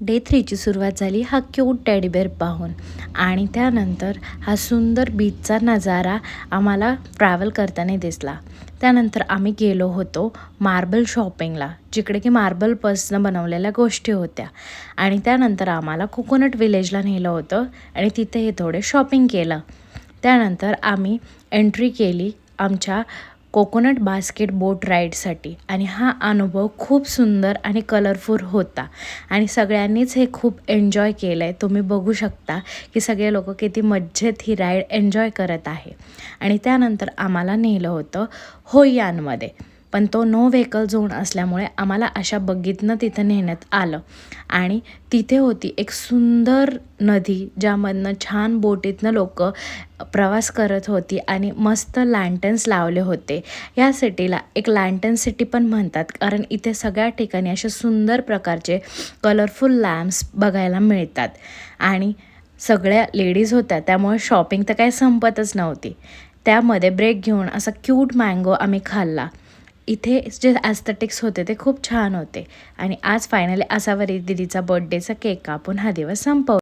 Day 3ची सुरुवात झाली हा क्यूट टेडी बेअर पाहून आणि त्यानंतर हा सुंदर बीचचा नजारा आम्हाला ट्रॅव्हल करताना दिसला. त्यानंतर आम्ही गेलो होतो मार्बल शॉपिंगला, जिकडे की मार्बलपासून बनवलेल्या गोष्टी होत्या आणि त्यानंतर आम्हाला कोकोनट विलेजला नेलं होतं आणि तिथेही थोडे शॉपिंग केलं. त्यानंतर आम्ही एंट्री केली आमच्या कोकोनट बास्केट बोट राईडसाठी आणि हा अनुभव खूप सुंदर आणि कलरफुल होता आणि सगळ्यांनीच हे खूप एन्जॉय केलं आहे. तुम्ही बघू शकता की सगळे लोक किती मजेत ही राईड एन्जॉय करत आहे. आणि त्यानंतर आम्हाला नेलं होतं होइयानमध्ये, पण तो नो व्हेकल झोन असल्यामुळे आम्हाला अशा बग्गीतनं तिथं नेण्यात आलं आणि तिथे होती एक सुंदर नदी, ज्यामधनं छान बोटीतनं लोक प्रवास करत होती आणि मस्त लँटन्स लावले होते. या सिटीला एक लँटन सिटी पण म्हणतात, कारण इथे सगळ्या ठिकाणी असे सुंदर प्रकारचे कलरफुल लॅम्प्स बघायला मिळतात आणि सगळ्या लेडीज होत्या, त्यामुळे शॉपिंग तर काही संपतच नव्हती. त्यामध्ये ब्रेक घेऊन असा क्यूट मँगो आम्ही खाल्ला. इथे जे ॲस्थेटिक्स होते ते खूप छान होते आणि आज फायनली आसावरी दीदीचा बर्थडेचा केक कापून हा दिवस संपवला.